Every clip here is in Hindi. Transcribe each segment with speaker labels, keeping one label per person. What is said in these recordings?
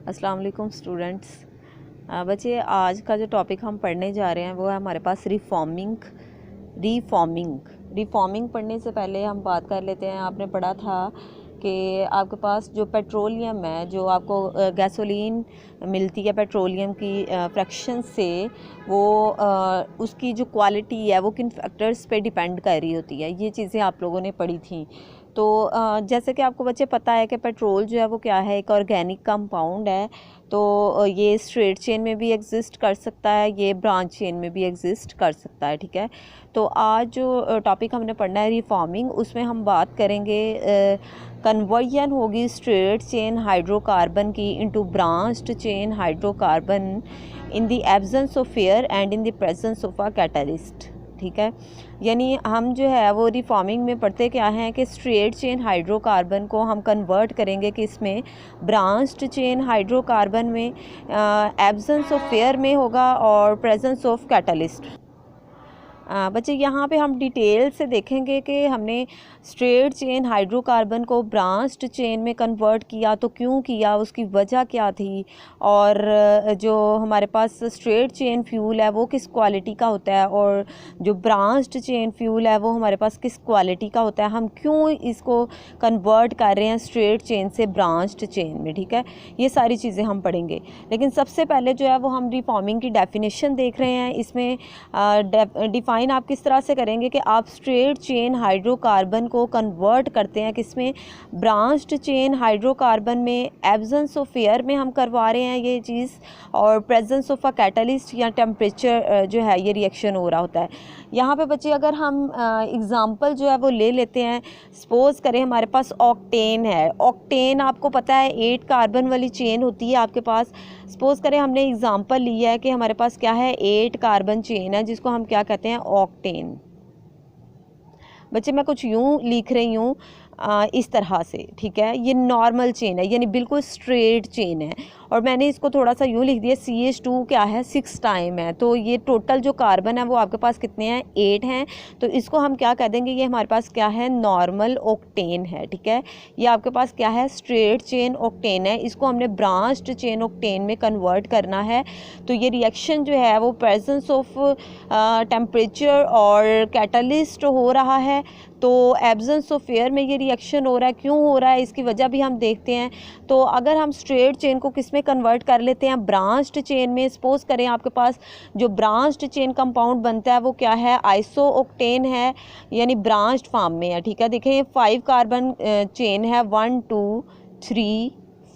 Speaker 1: अस्सलाम वालेकुम स्टूडेंट्स। बच्चे, आज का जो टॉपिक हम पढ़ने जा रहे हैं वो है हमारे पास रिफॉर्मिंग पढ़ने से पहले हम बात कर लेते हैं। आपने पढ़ा था कि आपके पास जो पेट्रोलियम है, जो आपको गैसोलीन मिलती है पेट्रोलियम की फ्रैक्शन से, वो उसकी जो क्वालिटी है वो किन फैक्टर्स पे डिपेंड कर रही होती है। ये चीज़ें आप लोगों ने पढ़ी थी। तो जैसे कि आपको बच्चे पता है कि पेट्रोल जो है वो क्या है, एक ऑर्गेनिक कंपाउंड है। तो ये स्ट्रेट चेन में भी एग्जिस्ट कर सकता है, ये ब्रांच चेन में भी एग्जिस्ट कर सकता है। ठीक है, तो आज जो टॉपिक हमने पढ़ना है रिफॉर्मिंग, उसमें हम बात करेंगे कन्वर्जन होगी स्ट्रेट चेन हाइड्रोकार्बन की into branched chain hydrocarbon in the absence of air and in the presence of a catalyst. ठीक है, यानी हम जो है वो रिफॉर्मिंग में पढ़ते क्या हैं कि स्ट्रेट चेन हाइड्रोकार्बन को हम कन्वर्ट करेंगे कि इसमें ब्रांच्ड चेन हाइड्रोकार्बन में एब्सेंस ऑफ एयर में होगा और प्रेजेंस ऑफ कैटलिस्ट। बच्चे, यहाँ पे हम डिटेल से देखेंगे कि हमने स्ट्रेट चेन हाइड्रोकार्बन को ब्रांच्ड चेन में कन्वर्ट किया तो क्यों किया, उसकी वजह क्या थी, और जो हमारे पास स्ट्रेट चेन फ्यूल है वो किस क्वालिटी का होता है और जो ब्रांच्ड चेन फ्यूल है वो हमारे पास किस क्वालिटी का होता है, हम क्यों इसको कन्वर्ट कर रहे हैं स्ट्रेट चेन से ब्रांच्ड चेन में। ठीक है, ये सारी चीज़ें हम पढ़ेंगे। लेकिन सबसे पहले जो है वो हम रिफॉर्मिंग की डेफिनेशन देख रहे हैं। इसमें डिफाइन आप किस तरह से करेंगे कि आप स्ट्रेट चेन हाइड्रोकार्बन को कन्वर्ट करते हैं किसमें, ब्रांच्ड चेन हाइड्रोकार्बन में एब्सेंस ऑफ एयर में हम करवा रहे हैं ये चीज़, और प्रेजेंस ऑफ अ कैटलिस्ट या टेम्परेचर जो है ये रिएक्शन हो रहा होता है। यहाँ पे बच्चे अगर हम एग्ज़ाम्पल जो है वो ले लेते हैं, सपोज़ करें हमारे पास ऑक्टेन है। ऑक्टेन आपको पता है 8 कार्बन वाली चेन होती है आपके पास। सपोज़ करें हमने एग्ज़ाम्पल लिया है कि हमारे पास क्या है, 8 कार्बन चेन है जिसको हम क्या कहते हैं, ऑक्टेन। बच्चे, मैं कुछ यूँ लिख रही हूँ इस तरह से। ठीक है, ये नॉर्मल चेन है यानी बिल्कुल स्ट्रेट चेन है, और मैंने इसको थोड़ा सा यूँ लिख दिया, CH2 क्या है, 6 टाइम है। तो ये टोटल जो कार्बन है वो आपके पास कितने हैं, 8 हैं। तो इसको हम क्या कह देंगे, ये हमारे पास क्या है, नॉर्मल ऑक्टेन है। ठीक है, ये आपके पास क्या है, स्ट्रेट चेन ऑक्टेन है। इसको हमने ब्रांच्ड चेन ऑक्टेन में कन्वर्ट करना है। तो ये रिएक्शन जो है वो प्रेजेंस ऑफ टेम्परेचर और कैटलिस्ट हो रहा है। तो एब्सेंस ऑफ एयर में ये रिएक्शन हो रहा है। क्यों हो रहा है, इसकी वजह भी हम देखते हैं। तो अगर हम स्ट्रेट चेन को किस में कन्वर्ट कर लेते हैं, ब्रांच्ड चेन में। सपोज़ करें आपके पास जो ब्रांच्ड चेन कंपाउंड बनता है वो क्या है, आइसो ऑक्टेन है, यानी ब्रांच्ड फॉर्म में है। ठीक है, देखें 5 कार्बन चेन है, 1 2 3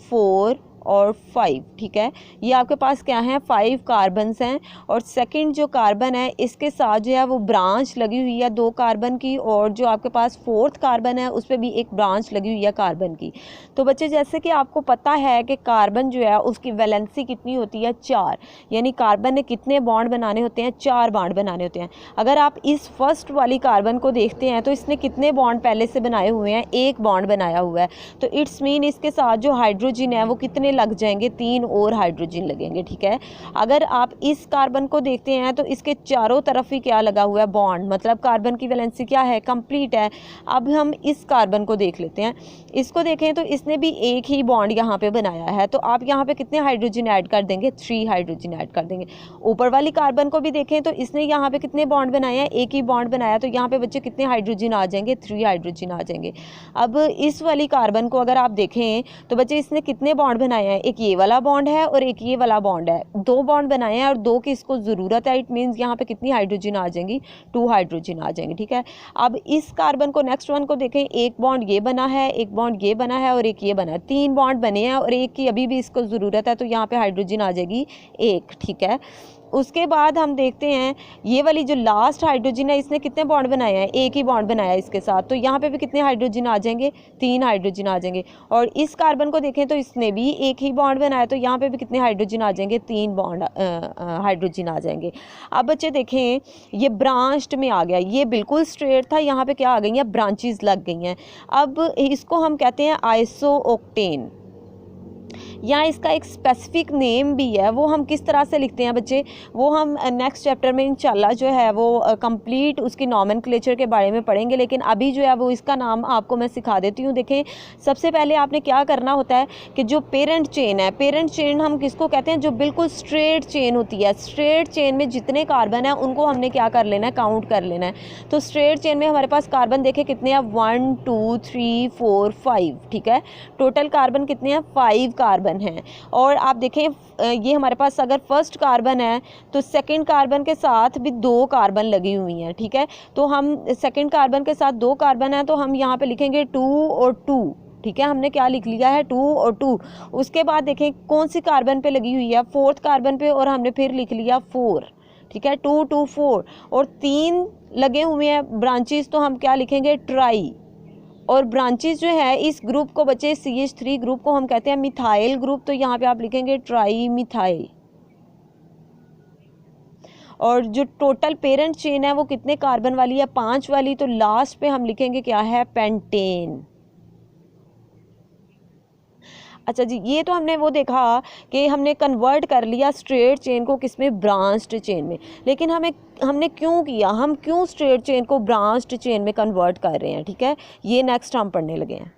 Speaker 1: 4 और 5। ठीक है, ये आपके पास क्या है, 5 कार्बन्स हैं, और सेकंड जो कार्बन है इसके साथ जो है वो ब्रांच लगी हुई है 2 कार्बन की, और जो आपके पास 4th कार्बन है उस पर भी एक ब्रांच लगी हुई है कार्बन की। तो बच्चे, जैसे कि आपको पता है कि कार्बन जो है उसकी वैलेंसी कितनी होती है, 4, यानी कार्बन ने कितने बॉन्ड बनाने होते हैं, 4 बॉन्ड बनाने होते हैं। अगर आप इस फर्स्ट वाली कार्बन को देखते हैं तो इसने कितने बॉन्ड पहले से बनाए हुए हैं, 1 बॉन्ड बनाया हुआ है। तो इट्स मीन इसके साथ जो हाइड्रोजन है वो कितने लग जाएंगे, 3 और हाइड्रोजन लगेंगे। ठीक है, अगर आप इस कार्बन को देखते हैं तो इसके चारों तरफ ही क्या लगा हुआ है, बॉन्ड, मतलब कार्बन की वैलेंसी क्या है, कंप्लीट है। अब हम इस कार्बन को देख लेते हैं। इसको देखें तो इसने भी एक ही बॉन्ड यहाँ पे बनाया है। तो आप यहाँ पे कितने हाइड्रोजन ऐड कर देंगे, 3 हाइड्रोजन ऐड कर देंगे। ऊपर वाली कार्बन को भी देखें तो इसने यहाँ पे कितने बॉन्ड बनाए हैं, एक ही बॉन्ड बनाया। तो यहाँ पे बच्चे कितने हाइड्रोजन आ जाएंगे, 3 हाइड्रोजन आ जाएंगे। अब इस वाली कार्बन को अगर आप देखें तो बच्चे इसने कितने बॉन्ड बनाए हैं, एक ये वाला बॉन्ड है और एक ये वाला बॉन्ड है। 2 बॉन्ड बनाए हैं और 2 की इसको ज़रूरत है। इट मीन्स यहाँ पे कितनी हाइड्रोजन आ जाएंगी, 2 हाइड्रोजन आ जाएंगे। ठीक है, अब इस कार्बन को, नेक्स्ट वन को देखें, एक बॉन्ड ये बना है, एक बॉन्ड ये बना है और एक ये बना है। 3 बॉन्ड बने हैं और एक की अभी भी इसको ज़रूरत है, तो यहाँ पे हाइड्रोजन आ जाएगी 1। ठीक है, उसके बाद हम देखते हैं ये वाली जो लास्ट हाइड्रोजन है इसने कितने बॉन्ड बनाए हैं, एक ही बॉन्ड बनाया है इसके साथ। तो यहाँ पे भी कितने हाइड्रोजन आ जाएंगे, 3 हाइड्रोजन आ जाएंगे। और इस कार्बन को देखें तो इसने भी एक ही बॉन्ड बनाया, तो यहाँ पे भी कितने हाइड्रोजन आ जाएंगे, 3 बॉन्ड हाइड्रोजन आ जाएंगे। अब बच्चे देखें ये ब्रांच्ड में आ गया, ये बिल्कुल स्ट्रेट था, यहाँ पे क्या आ गई हैं, ब्रांचेस लग गई हैं। अब इसको हम कहते हैं आइसो ऑक्टेन। या इसका एक स्पेसिफिक नेम भी है, वो हम किस तरह से लिखते हैं बच्चे, वो हम नेक्स्ट चैप्टर में इंशाल्लाह जो है वो कंप्लीट उसकी नॉमेनक्लेचर के बारे में पढ़ेंगे। लेकिन अभी जो है वो इसका नाम आपको मैं सिखा देती हूँ। देखें, सबसे पहले आपने क्या करना होता है कि जो पेरेंट चेन है, पेरेंट चेन हम किसको कहते हैं, जो बिल्कुल स्ट्रेट चेन होती है। स्ट्रेट चेन में जितने कार्बन है उनको हमने क्या कर लेना है, काउंट कर लेना है। तो स्ट्रेट चेन में हमारे पास कार्बन देखें कितने हैं, 1 2 3 4 5, ठीक है। टोटल कार्बन कितने हैं, 5 कार्बन हैं। और आप देखें ये हमारे पास अगर फर्स्ट कार्बन है तो सेकंड कार्बन के साथ भी 2 कार्बन लगी हुई हैं, ठीक है। तो हम सेकंड कार्बन के साथ 2 कार्बन है तो हम यहाँ पे लिखेंगे 2 और 2, ठीक है। हमने क्या लिख लिया है, 2 और 2। उसके बाद देखें कौन सी कार्बन पे लगी हुई है, फोर्थ कार्बन पे, और हमने फिर लिख लिया 4, ठीक है। 2 2 4 और 3 लगे हुए हैं ब्रांचेस, तो हम क्या लिखेंगे, ट्राई। और ब्रांचेस जो है इस ग्रुप को बच्चे, CH3 ग्रुप को हम कहते हैं मिथाइल ग्रुप, तो यहाँ पे आप लिखेंगे ट्राई मिथाइल। और जो टोटल पेरेंट चेन है वो कितने कार्बन वाली है, 5 वाली, तो लास्ट पे हम लिखेंगे क्या है, पेंटेन। अच्छा जी, ये तो हमने वो देखा कि हमने कन्वर्ट कर लिया स्ट्रेट चेन को किसमें, ब्रांच्ड चेन में। लेकिन हमने क्यों किया, हम क्यों स्ट्रेट चेन को ब्रांच्ड चेन में कन्वर्ट कर रहे हैं, ठीक है। ये नेक्स्ट हम पढ़ने लगे हैं।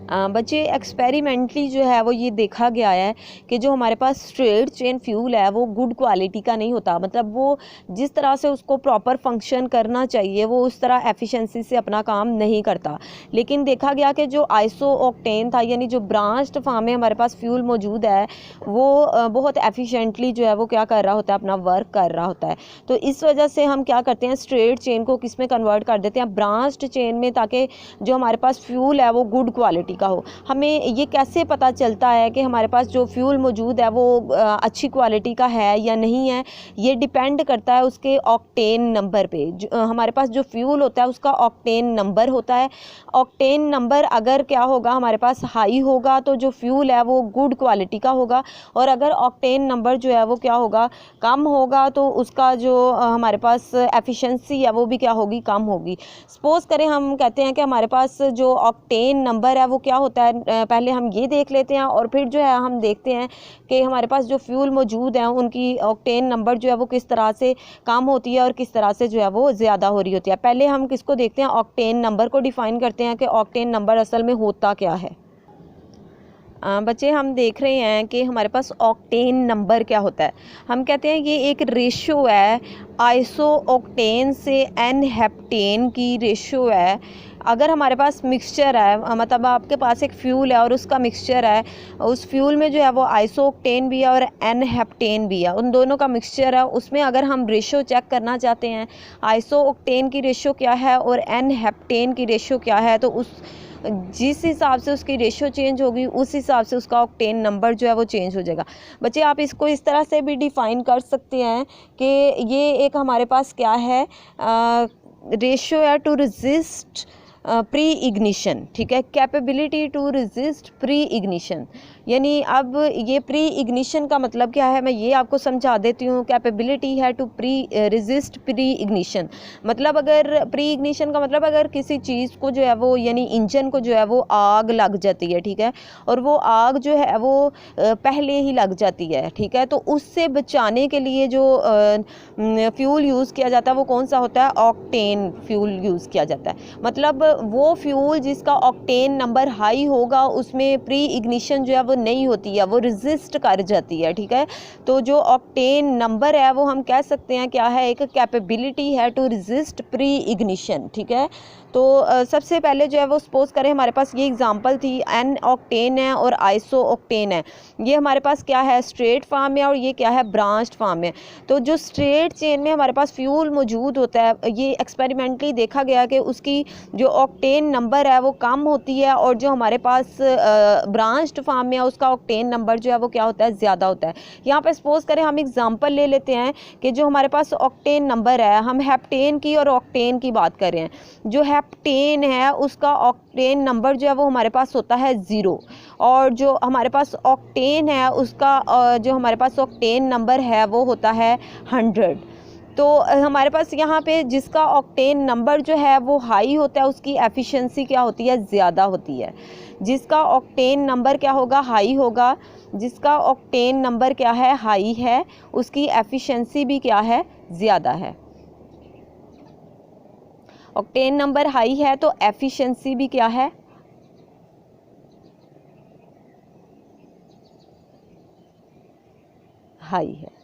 Speaker 1: बच्चे एक्सपेरिमेंटली जो है वो ये देखा गया है कि जो हमारे पास स्ट्रेट चेन फ्यूल है वो गुड क्वालिटी का नहीं होता। मतलब वो जिस तरह से उसको प्रॉपर फंक्शन करना चाहिए वो उस तरह एफिशिएंसी से अपना काम नहीं करता। लेकिन देखा गया कि जो आइसो ऑक्टेन था, यानी जो ब्रांच्ड फॉर्म में हमारे पास फ्यूल मौजूद है, वो बहुत एफिशिएंटली जो है वो क्या कर रहा होता है, अपना वर्क कर रहा होता है। तो इस वजह से हम क्या करते हैं, स्ट्रेट चेन को किस में कन्वर्ट कर देते हैं, ब्रांच्ड चेन में, ताकि जो हमारे पास फ्यूल है वो गुड क्वालिटी का हो। हमें ये कैसे पता चलता है कि हमारे पास जो फ्यूल मौजूद है वो अच्छी क्वालिटी का है या नहीं है, ये डिपेंड करता है उसके ऑक्टेन नंबर पे। हमारे पास जो फ्यूल होता है उसका ऑक्टेन नंबर होता है। ऑक्टेन नंबर अगर क्या होगा, हमारे पास हाई होगा तो जो फ्यूल है वो गुड क्वालिटी का होगा, और अगर ऑक्टेन नंबर जो है वो क्या होगा, कम होगा, तो उसका जो हमारे पास एफिशिएंसी है वो भी क्या होगी, कम होगी। सपोज करें हम कहते हैं कि हमारे पास जो ऑक्टेन नंबर है वो क्या होता है, पहले हम ये देख लेते हैं और फिर जो है हम देखते हैं कि हमारे पास जो फ्यूल मौजूद हैं उनकी ऑक्टेन नंबर जो है वो किस तरह से कम होती है और किस तरह से जो है वो ज़्यादा हो रही होती है। पहले हम किसको देखते हैं, ऑक्टेन नंबर को डिफ़ाइन करते हैं कि ऑक्टेन नंबर असल में होता क्या है। बच्चे हम देख रहे हैं कि हमारे पास ऑक्टेन नंबर क्या होता है। हम कहते हैं ये एक रेशो है, आइसो ऑक्टेन से एन हेप्टेन की रेशो है। अगर हमारे पास मिक्सचर है, मतलब आपके पास एक फ्यूल है और उसका मिक्सचर है, उस फ्यूल में जो है वो आइसो ऑक्टेन भी है और एन हेप्टेन भी है, उन दोनों का मिक्सचर है, उसमें अगर हम रेशो चेक करना चाहते हैं आइसो ऑक्टेन की रेशो क्या है और एन हेप्टेन की रेशो क्या है, तो उस जिस हिसाब से उसकी रेशो चेंज होगी उस हिसाब से उसका ऑक्टेन नंबर जो है वो चेंज हो जाएगा। बच्चे आप इसको इस तरह से भी डिफ़ाइन कर सकते हैं कि ये एक हमारे पास क्या है, रेशो है टू रेजिस्ट प्री इग्निशन, ठीक है, capability to resist pre ignition. यानी अब ये प्री इग्निशन का मतलब क्या है, मैं ये आपको समझा देती हूँ। कैपेबिलिटी है टू रेजिस्ट प्री इग्निशन, मतलब अगर प्री इग्निशन का मतलब अगर किसी चीज़ को जो है वो, यानी इंजन को जो है वो आग लग जाती है, ठीक है, और वो आग जो है वो पहले ही लग जाती है, ठीक है, तो उससे बचाने के लिए जो फ्यूल यूज़ किया जाता है वो कौन सा होता है, ऑक्टेन फ्यूल यूज़ किया जाता है। मतलब वो फ्यूल जिसका ऑक्टेन नंबर हाई होगा उसमें प्री इग्निशन जो है वो नहीं होती है, वो रेजिस्ट कर जाती है, ठीक है। तो जो ऑक्टेन नंबर है वो हम कह सकते हैं क्या है, एक कैपेबिलिटी है टू रेजिस्ट प्री इग्निशन, ठीक है। तो सबसे पहले जो है वो सपोज करें हमारे पास ये एग्जांपल थी, एन ऑक्टेन है और आइसो ऑक्टेन है। ये हमारे पास क्या है, स्ट्रेट फॉर्म में, और ये क्या है, ब्रांच्ड फॉर्म में। तो जो स्ट्रेट चेन में हमारे पास फ्यूल मौजूद होता है, ये एक्सपेरिमेंटली देखा गया कि उसकी जो ऑक्टेन नंबर है वो कम होती है, और जो हमारे पास ब्रांच्ड फॉर्म में है उसका ऑक्टेन नंबर जो है वो क्या होता है, ज़्यादा होता है। यहाँ पर सपोज करें हम एग्जाम्पल ले लेते हैं कि जो हमारे पास ऑक्टेन नंबर है, हम हेप्टेन की और ऑक्टेन की बात कर रहे हैं। जो हेप्टेन है उसका ऑक्टेन नंबर जो है वो हमारे पास होता है 0, और जो हमारे पास ऑक्टेन है उसका जो हमारे पास ऑक्टेन नंबर है वो होता है 100। तो हमारे पास यहाँ पे जिसका ऑक्टेन नंबर जो है वो हाई होता है उसकी एफिशिएंसी क्या होती है, ज़्यादा होती है। जिसका ऑक्टेन नंबर क्या होगा, हाई होगा। जिसका ऑक्टेन नंबर क्या है, हाई है, उसकी एफिशिएंसी भी क्या है, ज़्यादा है। ऑक्टेन नंबर हाई है तो एफिशिएंसी भी क्या है, हाई है।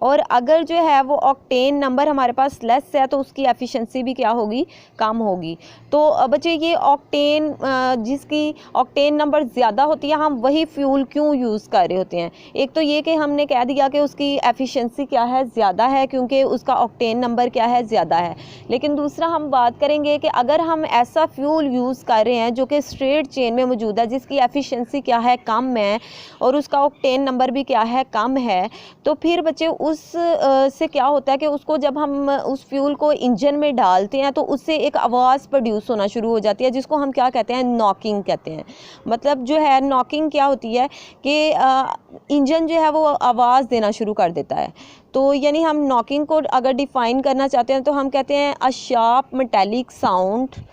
Speaker 1: और अगर जो है वो ऑक्टेन नंबर हमारे पास लेस है तो उसकी एफिशिएंसी भी क्या होगी, कम होगी। तो बच्चे ये ऑक्टेन जिसकी ऑक्टेन नंबर ज़्यादा होती है, हम वही फ्यूल क्यों यूज़ कर रहे होते हैं। एक तो ये कि हमने कह दिया कि उसकी एफिशिएंसी क्या है, ज़्यादा है, क्योंकि उसका ऑक्टेन नंबर क्या है, ज़्यादा है। लेकिन दूसरा हम बात करेंगे कि अगर हम ऐसा फ्यूल यूज़ कर रहे हैं जो कि स्ट्रेट चेन में मौजूद है, जिसकी एफिशिएंसी क्या है, कम है, और उसका ऑक्टेन नंबर भी क्या है, कम है, तो फिर बच्चे उस से क्या होता है कि उसको जब हम उस फ्यूल को इंजन में डालते हैं तो उससे एक आवाज़ प्रोड्यूस होना शुरू हो जाती है, जिसको हम क्या कहते हैं, नॉकिंग कहते हैं। मतलब जो है नॉकिंग क्या होती है कि इंजन जो है वो आवाज़ देना शुरू कर देता है। तो यानी हम नॉकिंग को अगर डिफ़ाइन करना चाहते हैं तो हम कहते हैं a sharp metallic sound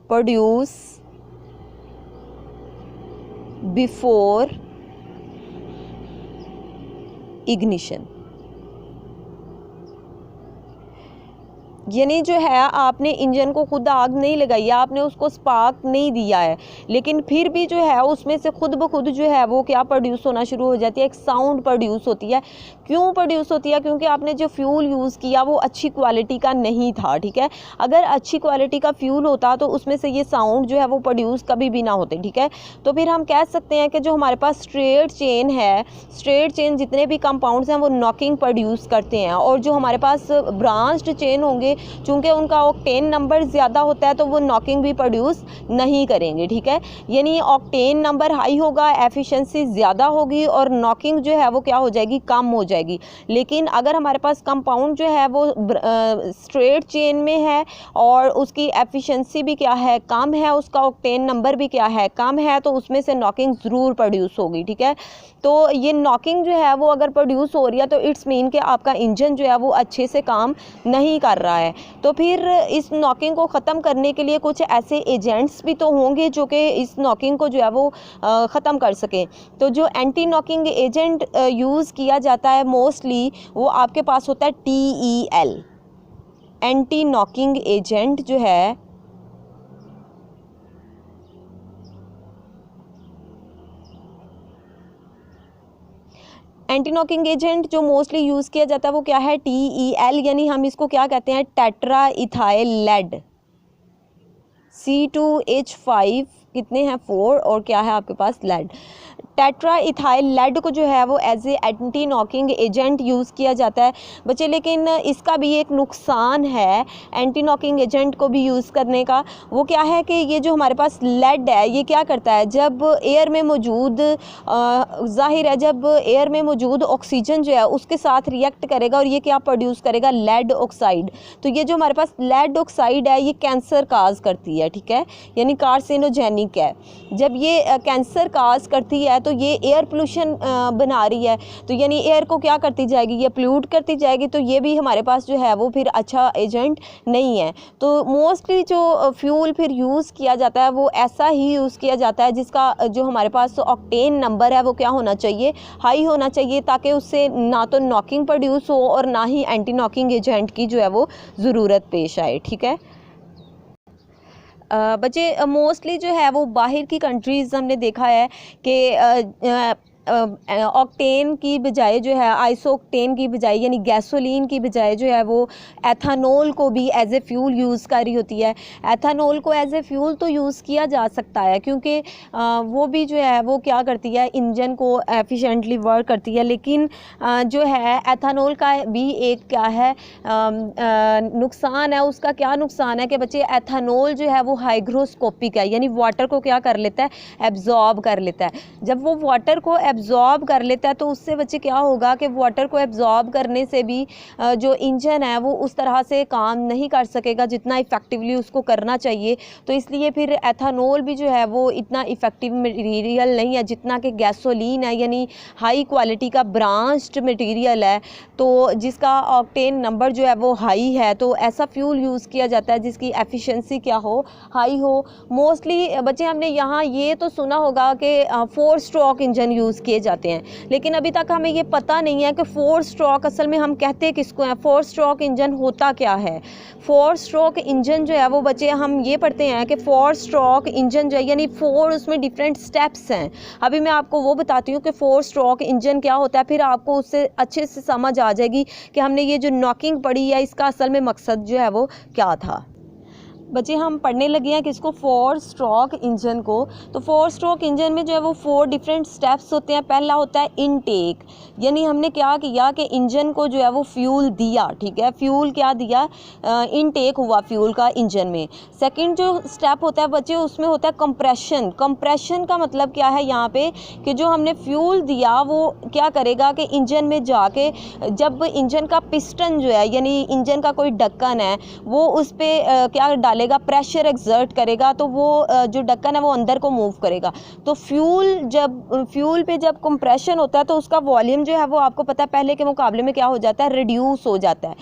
Speaker 1: produce before ignition. यानी जो है आपने इंजन को खुद आग नहीं लगाई है, आपने उसको स्पार्क नहीं दिया है, लेकिन फिर भी जो है उसमें से खुद ब खुद जो है वो क्या प्रोड्यूस होना शुरू हो जाती है, एक साउंड प्रोड्यूस होती है। क्यों प्रोड्यूस होती है? क्योंकि आपने जो फ्यूल यूज़ किया वो अच्छी क्वालिटी का नहीं था, ठीक है। अगर अच्छी क्वालिटी का फ्यूल होता तो उसमें से ये साउंड जो है वो प्रोड्यूस कभी भी ना होते, ठीक है। तो फिर हम कह सकते हैं कि जो हमारे पास स्ट्रेट चेन है, स्ट्रेट चेन जितने भी कंपाउंड्स हैं वो नॉकिंग प्रोड्यूस करते हैं, और जो हमारे पास ब्रांच्ड चेन होंगे, चूँकि उनका ऑक्टेन नंबर ज़्यादा होता है तो वो नॉकिंग भी प्रोड्यूस नहीं करेंगे, ठीक है। यानी ऑक्टेन नंबर हाई होगा, एफिशिएंसी ज़्यादा होगी, और नॉकिंग जो है वो क्या हो जाएगी, कम हो जाएगी। लेकिन अगर हमारे पास कंपाउंड जो है वो स्ट्रेट चेन में है और उसकी एफिशिएंसी भी क्या है, कम है, उसका ऑक्टेन नंबर भी क्या है, कम है, तो उसमें से नॉकिंग ज़रूर प्रोड्यूस होगी, ठीक है। तो ये नॉकिंग जो है वो अगर प्रोड्यूस हो रही है तो इट्स मीन कि आपका इंजन जो है वो अच्छे से काम नहीं कर रहा है। तो फिर इस नॉकिंग को ख़त्म करने के लिए कुछ ऐसे एजेंट्स भी तो होंगे जो कि इस नॉकिंग को जो है वो ख़त्म कर सकें। तो जो एंटी नॉकिंग एजेंट यूज़ किया जाता है मोस्टली, वो आपके पास होता है TEL, एंटी नॉकिंग एजेंट जो है एंटी नॉकिंग एजेंट जो मोस्टली यूज़ किया जाता है वो क्या है, TEL, यानी हम इसको क्या कहते हैं, टेट्रा इथाइल लेड। C2H5 कितने हैं, 4, और क्या है आपके पास, लेड। टेट्रा इथाइल लेड को जो है वो as a anti knocking agent use किया जाता है बच्चे। लेकिन इसका भी एक नुकसान है एंटी नॉकिंग एजेंट को भी यूज़ करने का। वो क्या है कि ये जो हमारे पास लेड है ये क्या करता है, जब एयर में मौजूद ज़ाहिर है जब एयर में मौजूद ऑक्सीजन जो है उसके साथ रिएक्ट करेगा और ये क्या प्रोड्यूस करेगा, लेड ऑक्साइड। तो ये जो हमारे पास लेड ऑक्साइड है ये कैंसर काज करती है, ठीक है, यानी कार्सिनोजेनिक है। जब ये कैंसर काज करती है तो ये एयर पोल्यूशन बना रही है, तो यानी एयर को क्या करती जाएगी, ये पोल्यूट करती जाएगी। तो ये भी हमारे पास जो है वो फिर अच्छा एजेंट नहीं है। तो मोस्टली जो फ्यूल फिर यूज़ किया जाता है वो ऐसा ही यूज़ किया जाता है जिसका जो हमारे पास ऑक्टेन नंबर है वो क्या होना चाहिए, हाई होना चाहिए, ताकि उससे ना तो नॉकिंग प्रोड्यूस हो और ना ही एंटी नॉकिंग एजेंट की जो है वो ज़रूरत पेश आए, ठीक है। बच्चे मोस्टली जो है वो बाहर की कंट्रीज़ हमने देखा है कि ऑक्टेन की बजाय जो है आइसोक्टेन की बजाय यानी गैसोलीन की बजाय जो है वो एथानॉल को भी एज ए फ्यूल यूज़ कर रही होती है। एथानॉल को एज ए फ्यूल तो यूज़ किया जा सकता है क्योंकि वो भी जो है वो क्या करती है, इंजन को एफिशिएंटली वर्क करती है। लेकिन जो है एथानॉल का भी एक क्या है नुकसान है। उसका क्या नुकसान है कि बच्चे एथानॉल जो है वो हाइग्रोस्कोपिक है, यानी वाटर को क्या कर लेता है, एब्जॉर्ब कर लेता है। जब वो वाटर को एब्जॉर्ब कर लेता है, तो उससे बच्चे क्या होगा कि वाटर को एब्जॉर्ब करने से भी जो इंजन है वो उस तरह से काम नहीं कर सकेगा जितना इफ़ेक्टिवली उसको करना चाहिए। तो इसलिए फिर एथानॉल भी जो है वो इतना इफ़ेक्टिव मटीरियल नहीं है जितना कि गैसोलीन है, यानी हाई क्वालिटी का ब्रांच्ड मटीरियल है, तो जिसका ऑक्टेन नंबर जो है वो हाई है। तो ऐसा फ्यूल यूज़ किया जाता है जिसकी एफिशिएंसी क्या हो, हाई हो। मोस्टली बच्चे हमने यहाँ ये तो सुना होगा कि 4 स्ट्रोक इंजन यूज़ किए जाते हैं, लेकिन अभी तक हमें ये पता नहीं है कि 4 स्ट्रोक असल में हम कहते किसको हैं, 4 स्ट्रोक इंजन होता क्या है। 4 स्ट्रोक इंजन जो है वो बच्चे हम ये पढ़ते हैं कि 4 स्ट्रोक इंजन जो है यानी 4 उसमें डिफरेंट स्टेप्स हैं। अभी मैं आपको वो बताती हूँ कि 4 स्ट्रोक इंजन क्या होता है, फिर आपको उससे अच्छे से समझ आ जाएगी कि हमने ये जो नॉकिंग पढ़ी है इसका असल में मकसद जो है वो क्या था। बच्चे हम पढ़ने लगे हैं किसको, 4 स्ट्रोक इंजन को। तो 4 स्ट्रोक इंजन में जो है वो 4 डिफरेंट स्टेप्स होते हैं। पहला होता है इनटेक, यानी हमने क्या किया कि इंजन को जो है वो फ्यूल दिया, ठीक है, फ्यूल क्या दिया, इनटेक हुआ फ्यूल का इंजन में। सेकंड जो स्टेप होता है बच्चे उसमें होता है कंप्रेशन। कंप्रेशन का मतलब क्या है यहाँ पे कि जो हमने फ्यूल दिया वो क्या करेगा कि इंजन में जाके जब इंजन का पिस्टन जो है यानी इंजन का कोई ढक्कन है वो उस पर क्या डालेगा, प्रेशर एक्सर्ट करेगा, तो वो जो ढक्कन है वो अंदर को मूव करेगा। तो फ्यूल पे जब कंप्रेशन होता है तो उसका वॉल्यूम जो है वो आपको पता है पहले के मुकाबले में क्या हो जाता है, रिड्यूस हो जाता है।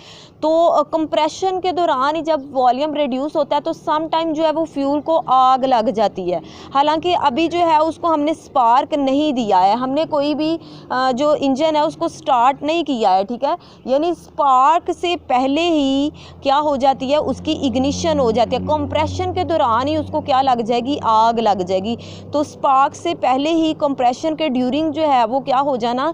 Speaker 1: तो कंप्रेशन के दौरान ही जब वॉल्यूम रिड्यूस होता है तो सम टाइम जो है वो फ्यूल को आग लग जाती है। हालांकि अभी जो है उसको हमने स्पार्क नहीं दिया है, हमने कोई भी जो इंजन है उसको स्टार्ट नहीं किया है, ठीक है, यानी स्पार्क से पहले ही क्या हो जाती है, उसकी इग्निशन हो जाती है। कंप्रेशन के दौरान ही उसको क्या लग जाएगी, आग लग जाएगी। तो स्पार्क से पहले ही कंप्रेशन के ड्यूरिंग जो है वो क्या हो जाना,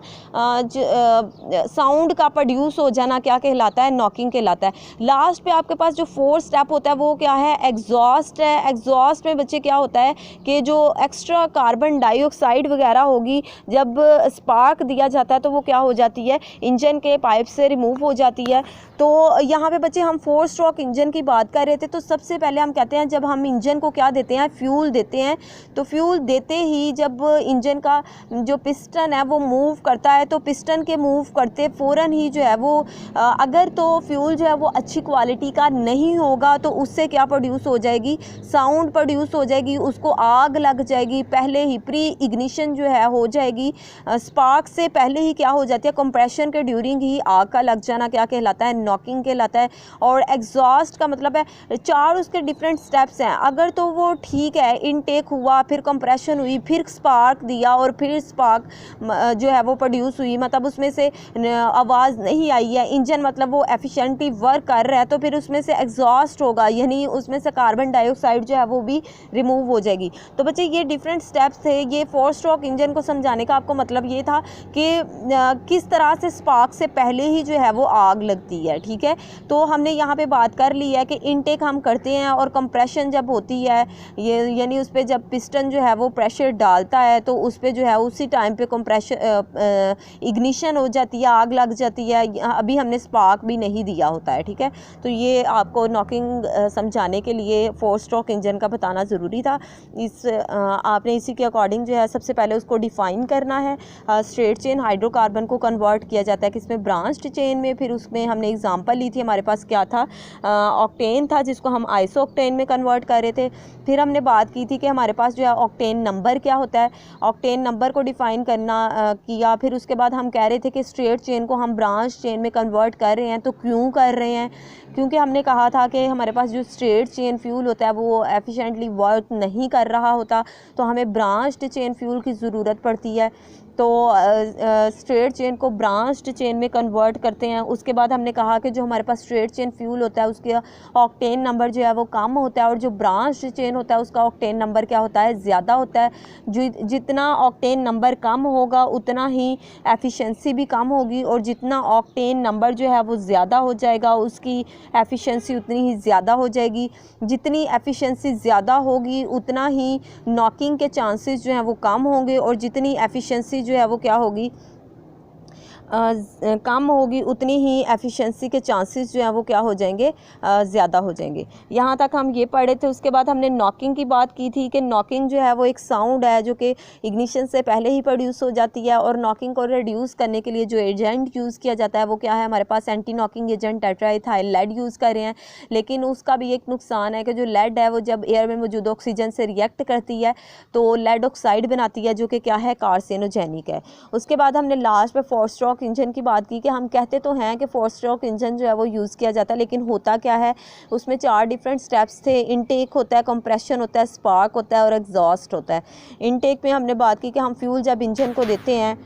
Speaker 1: साउंड का प्रोड्यूस हो जाना क्या कहलाता है, नॉकिंग कहलाता है। लास्ट पे आपके पास जो 4 स्टेप होता है वो क्या है, एग्जॉस्ट है। एग्जॉस्ट में बच्चे क्या होता है कि जो एक्स्ट्रा कार्बन डाइऑक्साइड वगैरह होगी जब स्पार्क दिया जाता है तो वो क्या हो जाती है, इंजन के पाइप से रिमूव हो जाती है। तो यहाँ पे बच्चे हम 4 स्ट्रोक इंजन की बात कर रहे थे। तो सबसे पहले हम कहते हैं जब हम इंजन को क्या देते हैं, फ्यूल देते हैं। तो फ्यूल देते ही जब इंजन का जो पिस्टन है वो मूव करता है तो पिस्टन के मूव करते फ़ौरन ही जो है वो अगर तो फ्यूल जो है वो अच्छी क्वालिटी का नहीं होगा तो उससे क्या प्रोड्यूस हो जाएगी, साउंड प्रोड्यूस हो जाएगी, उसको आग लग जाएगी, पहले ही प्री इग्निशन जो है हो जाएगी। स्पार्क से पहले ही क्या हो जाती है, कंप्रेशन के ड्यूरिंग ही आग का लग जाना क्या कहलाता है, नॉकिंग कहलाता है। और एग्जॉस्ट का मतलब है 4 उसके डिफरेंट स्टेप्स हैं। अगर तो वो ठीक है, इनटेक हुआ, फिर कंप्रेशन हुई, फिर स्पार्क दिया और फिर स्पार्क जो है वो प्रोड्यूस हुई, मतलब उसमें से आवाज़ नहीं आई है, इंजन मतलब वो एफिशिएंटली वर्क कर रहा है, तो फिर उसमें से एग्जॉस्ट होगा, यानी उसमें से कार्बन डाइऑक्साइड जो है वो भी रिमूव हो जाएगी। तो बच्चे ये डिफरेंट स्टेप्स थे। ये 4 स्ट्रोक इंजन को समझाने का आपको मतलब ये था कि किस तरह से स्पार्क से पहले ही जो है वो आग लगती है, ठीक है। तो हमने यहाँ पे बात कर ली है कि इनटेक हम करते हैं और कंप्रेशन जब होती है ये यानी उस पर जब पिस्टन जो है वो प्रेशर डालता है तो उस पर जो है उसी टाइम पे कंप्रेशन इग्निशन हो जाती है, आग लग जाती है। अभी हमने स्पार्क भी नहीं दिया होता है, ठीक है। तो ये आपको नॉकिंग समझाने के लिए 4 स्ट्रोक इंजन का बताना ज़रूरी था। आपने इसी के अकॉर्डिंग जो है सबसे पहले उसको डिफ़ाइन करना है। स्ट्रेट चेन हाइड्रोकार्बन को कन्वर्ट किया जाता है किसमें, ब्रांच्ड चेन में। फिर उसमें हमने एग्जांपल ली थी, हमारे पास क्या था, ऑक्टेन था जिसको हम आइसो ऑक्टेन में कन्वर्ट कर रहे थे। फिर हमने बात की थी कि हमारे पास जो है ऑक्टेन नंबर क्या होता है, ऑक्टेन नंबर को डिफ़ाइन करना किया। फिर उसके बाद हम कह रहे थे कि स्ट्रेट चेन को हम ब्रांच चेन में कन्वर्ट कर रहे हैं, तो क्यों कर रहे हैं, क्योंकि हमने कहा था कि हमारे पास जो स्ट्रेट चेन फ्यूल होता है वो एफिशिएंटली वर्क नहीं कर रहा होता, तो हमें ब्रांच्ड चेन फ्यूल की ज़रूरत पड़ती है। तो स्ट्रेट चेन को ब्रांच्ड चेन में कन्वर्ट करते हैं। उसके बाद हमने कहा कि जो हमारे पास स्ट्रेट चेन फ्यूल होता है उसके ऑक्टेन नंबर जो है वो कम होता है और जो ब्रांच्ड चेन होता है उसका ऑक्टेन नंबर क्या होता है, ज़्यादा होता है। जितना ऑक्टेन नंबर कम होगा उतना ही एफिशिएंसी भी कम होगी, और जितना ऑक्टेन नंबर जो है वो ज़्यादा हो जाएगा उसकी एफिशिएंसी उतनी ही ज़्यादा हो जाएगी। जितनी एफिशिएंसी ज़्यादा होगी उतना ही नॉकिंग के चांसेस जो हैं वो कम होंगे, और जितनी एफिशिएंसी जो है वो क्या होगी, कम होगी उतनी ही एफिशिएंसी के चांसेस जो हैं वो क्या हो जाएंगे, ज़्यादा हो जाएंगे। यहाँ तक हम ये पढ़े थे। उसके बाद हमने नॉकिंग की बात की थी कि नॉकिंग जो है वो एक साउंड है जो कि इग्निशन से पहले ही प्रोड्यूस हो जाती है, और नॉकिंग को रिड्यूस करने के लिए जो एजेंट यूज़ किया जाता है वो क्या है, हमारे पास anti knocking agent tetraethyl lead use कर रहे हैं। लेकिन उसका भी एक नुकसान है कि जो लेड है वो जब एयर में मौजूद ऑक्सीजन से रिएक्ट करती है तो लेड ऑक्साइड बनाती है, जो कि क्या है, कार्सिनोजेनिक है। उसके बाद हमने लास्ट में 4 स्ट्रोक इंजन की बात की कि हम कहते तो हैं कि 4 स्ट्रोक इंजन जो है वो यूज़ किया जाता है, लेकिन होता क्या है, उसमें 4 डिफरेंट स्टेप्स थे। इनटेक होता है, कंप्रेशन होता है, स्पार्क होता है और एग्जॉस्ट होता है। इनटेक में हमने बात की कि हम फ्यूल जब इंजन को देते हैं